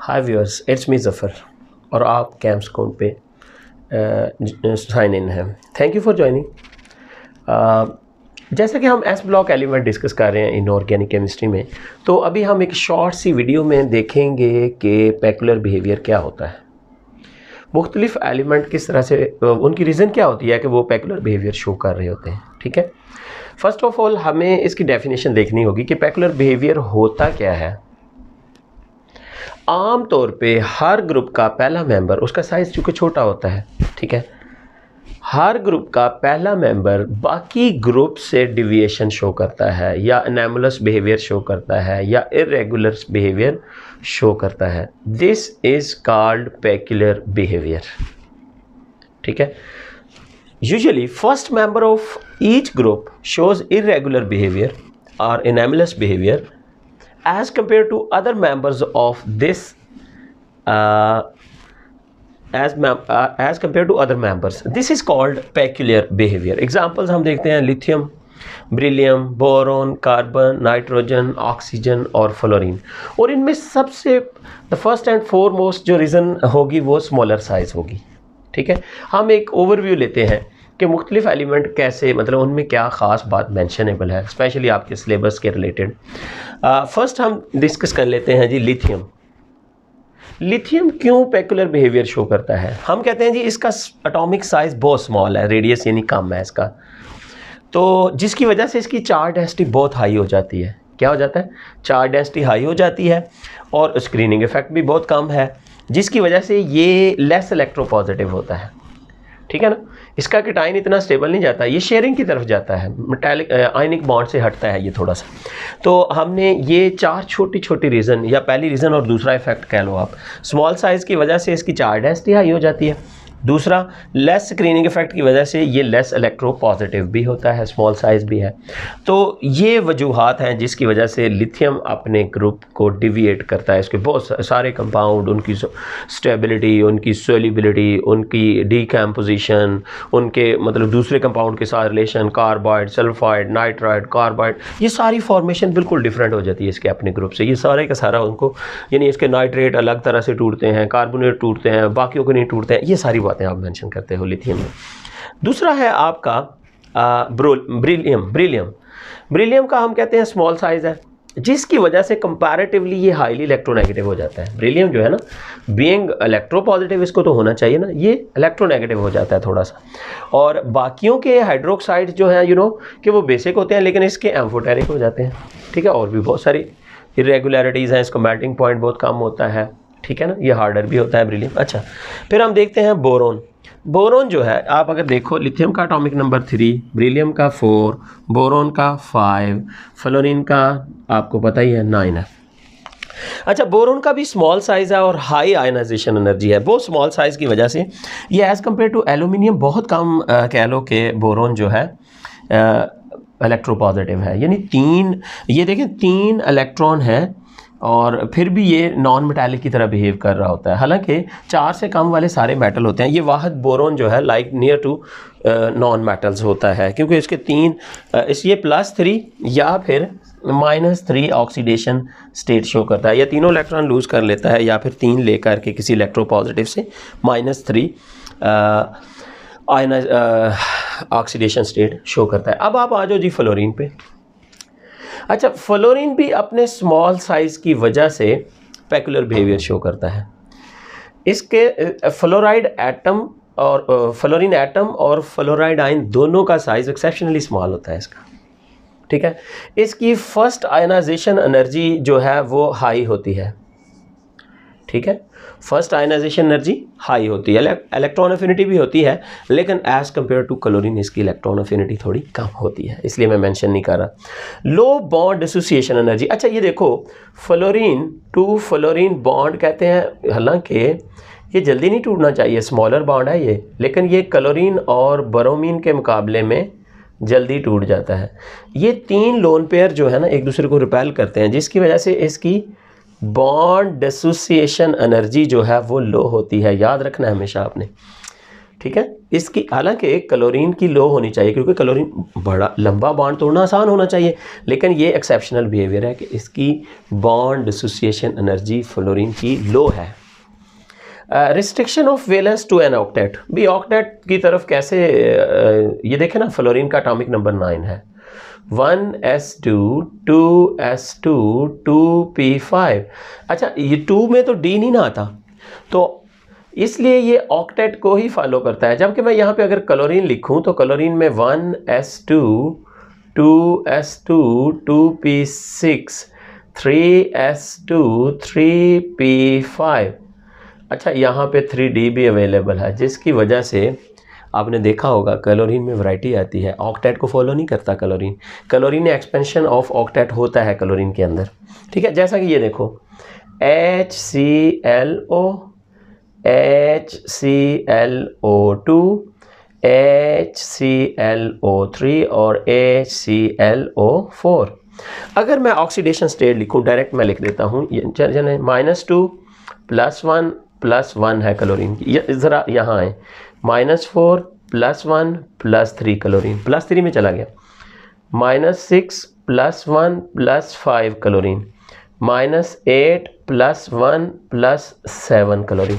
Hi viewers, it's me Zafar और आप कैम्पस्कॉम पे साइन इन हैं। Thank you for joining. जैसा कि हम एस ब्लॉक एलिमेंट डिस्कस कर रहे हैं इनऑर्गेनिक केमिस्ट्री में, तो अभी हम एक शॉर्ट सी वीडियो में देखेंगे कि पेकुलर बिहेवियर क्या होता है, मुख्तलिफ एलिमेंट किस तरह से उनकी रीज़न क्या होती है कि वो पेकुलर बिहेवियर शो कर रहे होते हैं। ठीक है, फर्स्ट ऑफ ऑल हमें इसकी डेफिनेशन देखनी होगी कि पेकुलर बिहेवियर होता क्या है। आम तौर पे हर ग्रुप का पहला मेंबर, उसका साइज़ चूँकि छोटा होता है, ठीक है, हर ग्रुप का पहला मेंबर बाकी ग्रुप से डिविएशन शो करता है या एनोमलस बिहेवियर शो करता है या इरेगुलर बिहेवियर शो करता है। This is called peculiar behaviour. ठीक है, usually first member of each group shows irregular behaviour और anomalous behaviour as compared to other members of this as compared to other members. This is called peculiar behavior. Examples हम देखते हैं lithium, beryllium, boron, carbon, nitrogen, oxygen और fluorine. और इनमें सबसे the first and foremost जो reason होगी वो स्मॉलर साइज़ होगी। ठीक है, हम एक ओवरव्यू लेते हैं कि मुख्तलिफ एलिमेंट कैसे, मतलब उनमें क्या ख़ास बात मैंशनेबल है, स्पेशली आपके सिलेबस के रिलेटेड। फर्स्ट हम डिस्कस कर लेते हैं जी लिथियम। लिथियम क्यों पेकुलर बिहेवियर शो करता है? हम कहते हैं जी इसका एटॉमिक साइज़ बहुत स्मॉल है, रेडियस यानी कम है इसका, तो जिसकी वजह से इसकी चार्ज डेंसिटी बहुत हाई हो जाती है। क्या हो जाता है? चार्ज डेंसिटी हाई हो जाती है और स्क्रीनिंग इफेक्ट भी बहुत कम है, जिसकी वजह से ये लेस इलेक्ट्रोपॉजिटिव होता है। ठीक है ना, इसका कैटायन इतना स्टेबल नहीं जाता, ये शेयरिंग की तरफ जाता है, मेटालिक आयनिक बॉन्ड से हटता है ये थोड़ा सा। तो हमने ये चार छोटी छोटी रीज़न, या पहली रीज़न और दूसरा इफेक्ट कह लो आप, स्मॉल साइज़ की वजह से इसकी चार्ज डेंसिटी हाई हो जाती है, दूसरा लेस स्क्रीनिंग इफेक्ट की वजह से ये लेस इलेक्ट्रो पॉजिटिव भी होता है, स्मॉल साइज़ भी है। तो ये वजूहात हैं जिसकी वजह से लिथियम अपने ग्रुप को डिविएट करता है। इसके बहुत सारे कंपाउंड, उनकी स्टेबिलिटी, उनकी सोल्यूबिलिटी, उनकी डीकम्पोजिशन, उनके मतलब दूसरे कंपाउंड के साथ relation, carbide, sulphide, nitride, carbide, ये सारी फॉर्मेशन बिल्कुल डिफरेंट हो जाती है इसके अपने ग्रुप से। ये सारे का सारा उनको, यानी इसके नाइट्रेट अलग तरह से टूटते हैं, कार्बोनेट टूटते हैं, बाकियों को नहीं टूटते हैं, ये सारी बातें आप मेंशन करते हो लिथियम में। दूसरा है आपका ब्रिलियम। ब्रिलियम का हम कहते हैं स्मॉल साइज़ है, जिसकी वजह से कंपैरेटिवली ये हाईली इलेक्ट्रोनेगेटिव हो जाता है। ब्रिलियम जो है ना, बीइंग इलेक्ट्रोपॉजिटिव इसको तो होना चाहिए ना, ये इलेक्ट्रोनेगेटिव हो जाता है थोड़ा सा। और बाकियों के हाइड्रोक्साइड जो है कि वो बेसिक होते हैं, लेकिन इसके एम्फोटेरिक हो जाते हैं। ठीक है, और भी बहुत सारी इरेगुलरिटीज़ हैं, इसका मेल्टिंग पॉइंट बहुत कम होता है। ठीक है ना, ये हार्डर भी होता है ब्रिलियम। अच्छा, फिर हम देखते हैं बोरोन। बोरोन जो है, आप अगर देखो, लिथियम का एटॉमिक नंबर 3, ब्रिलियम का 4, बोरोन का 5, फ्लोरीन का आपको पता ही है 9 है। अच्छा, बोरोन का भी स्मॉल साइज़ है और हाई आयनाइजेशन एनर्जी है। बहुत स्मॉल साइज़ की वजह से ये एज़ कम्पेयर टू एल्यूमिनियम बहुत कम कह लो कि बोरोन जो है इलेक्ट्रोपॉजिटिव है, यानी 3, ये देखें 3 इलेक्ट्रॉन है और फिर भी ये नॉन मेटालिक की तरह बिहेव कर रहा होता है। हालांकि 4 से कम वाले सारे मेटल होते हैं, ये वाहद बोरोन जो है like near to non metals होता है, क्योंकि इसके 3 ये +3 या फिर -3 ऑक्सीडेशन स्टेट शो करता है, या तीनों इलेक्ट्रॉन लूज़ कर लेता है या फिर 3 लेकर के किसी इलेक्ट्रोपॉजिटिव से -3 ऑक्सीडेशन स्टेट शो करता है। अब आप आ जाओ जी फ्लोरीन पे। अच्छा, फ्लोरीन भी अपने स्मॉल साइज़ की वजह से पेकुलर बिहेवियर शो करता है। इसके फ्लोराइड एटम और फ्लोरीन एटम और फ्लोराइड आयन दोनों का साइज़ एक्सेप्शनली स्मॉल होता है इसका। ठीक है, इसकी फर्स्ट आयनाइजेशन एनर्जी जो है वो हाई होती है। ठीक है, फर्स्ट आयनाइजेशन एनर्जी हाई होती है, इलेक्ट्रॉन एफिनिटी भी होती है, लेकिन एज़ कम्पेयर टू क्लोरीन इसकी इलेक्ट्रॉन एफिनिटी थोड़ी कम होती है, इसलिए मैं मेंशन नहीं कर रहा। लो बॉन्ड डिसोसिएशन एनर्जी। अच्छा, ये देखो, फ्लोरीन टू फ्लोरीन बॉन्ड कहते हैं, हालांकि ये जल्दी नहीं टूटना चाहिए, स्मॉलर बॉन्ड है ये, लेकिन ये क्लोरीन और ब्रोमीन के मुकाबले में जल्दी टूट जाता है। ये 3 लोन पेयर जो है ना एक दूसरे को रिपेल करते हैं, जिसकी वजह से इसकी बॉन्ड डिसोसिएशन एनर्जी जो है वो लो होती है, याद रखना है हमेशा आपने। ठीक है। इसकी हालांकि क्लोरीन की लो होनी चाहिए क्योंकि क्लोरीन बड़ा लंबा बॉन्ड तोड़ना आसान होना चाहिए, लेकिन ये एक्सेप्शनल बिहेवियर है कि इसकी बॉन्ड डिसोसिएशन एनर्जी फ्लोरीन की लो है। Restriction of valence to an octet, भी ऑक्टेट की तरफ कैसे, ये देखें ना, फ्लोरीन का एटॉमिक नंबर 9 है, 1s2 2s2 2p5। अच्छा, ये 2 में तो D नहीं ना आता, तो इसलिए ये ऑक्टेट को ही फॉलो करता है। जबकि मैं यहाँ पे अगर क्लोरीन लिखूँ तो क्लोरीन में 1s2 2s2 2p6 3s2 3p5। अच्छा, यहाँ पे 3d भी अवेलेबल है, जिसकी वजह से आपने देखा होगा क्लोरीन में वैरायटी आती है, ऑक्टेट को फॉलो नहीं करता chlorine. Chlorine expansion of octet होता है क्लोरीन के अंदर, ठीक है। जैसा कि ये देखो HClO HClO2 HClO3 और HClO4। अगर मैं ऑक्सीडेशन स्टेट लिखूं, डायरेक्ट मैं लिख देता हूं, -2 +1 +1 है क्लोरीन की, ज़रा यहाँ है, -4 +1 +3 क्लोरीन, +3 में चला गया, -6 +1 +5 क्लोरीन, -8 +1 +7 क्लोरीन।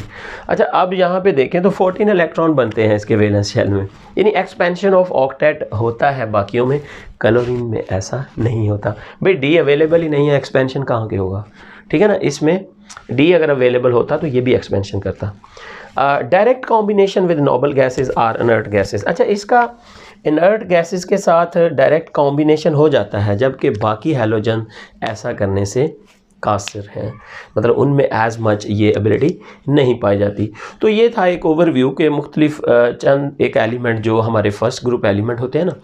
अच्छा, अब यहाँ पे देखें तो 14 इलेक्ट्रॉन बनते हैं इसके वैलेंस शेल में, यानी एक्सपेंशन ऑफ ऑक्टेट होता है बाकियों में, क्लोरीन में ऐसा नहीं होता। भाई D अवेलेबल ही नहीं है, एक्सपेंशन कहाँ के होगा, ठीक है ना। इसमें D अगर अवेलेबल होता तो ये भी एक्सपेंशन करता। Direct combination with noble gases are inert gases. अच्छा, इसका इनर्ट गैसेस के साथ डायरेक्ट कॉम्बिनेशन हो जाता है, जबकि बाकी हैलोजन ऐसा करने से कासिर हैं, मतलब उनमें एज मच ये एबिलिटी नहीं पाई जाती। तो ये था एक ओवरव्यू के मुख्तलिफ चंद एक एलिमेंट जो हमारे फर्स्ट ग्रुप एलिमेंट होते हैं ना,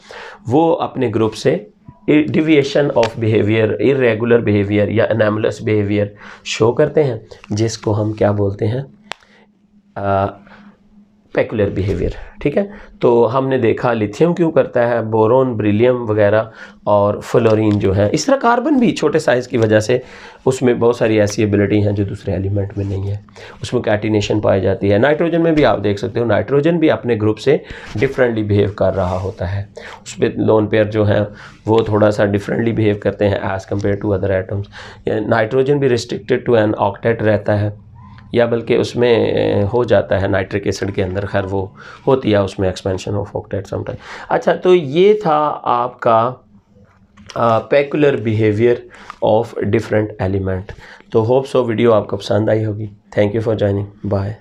वो अपने ग्रुप से deviation of behaviour, irregular behaviour या एनोमलस बिहेवियर शो करते हैं, जिसको हम क्या बोलते हैं, पेकुलर बिहेवियर, ठीक है। तो हमने देखा लिथियम क्यों करता है, बोरोन, ब्रिलियम वगैरह, और फ्लोरीन जो है, इस तरह कार्बन भी छोटे साइज़ की वजह से उसमें बहुत सारी ऐसी एबिलिटी हैं जो दूसरे एलिमेंट में नहीं है, उसमें कैटिनेशन पाई जाती है। नाइट्रोजन में भी आप देख सकते हो, नाइट्रोजन भी अपने ग्रुप से डिफरेंटली बिहेव कर रहा होता है, उस पर लोन पेयर जो है वो थोड़ा सा डिफरेंटली बिहेव करते हैं as compare to other atoms. Nitrogen भी रिस्ट्रिक्टेड टू एन ऑक्टेट रहता है, या बल्कि उसमें हो जाता है नाइट्रिक एसिड के अंदर, खैर वो होती है उसमें एक्सपेंशन ऑफ ऑक्टेट समटाइम। अच्छा, तो ये था आपका peculiar behaviour of different element. तो होप सो वीडियो आपको पसंद आई होगी। Thank you for joining, bye.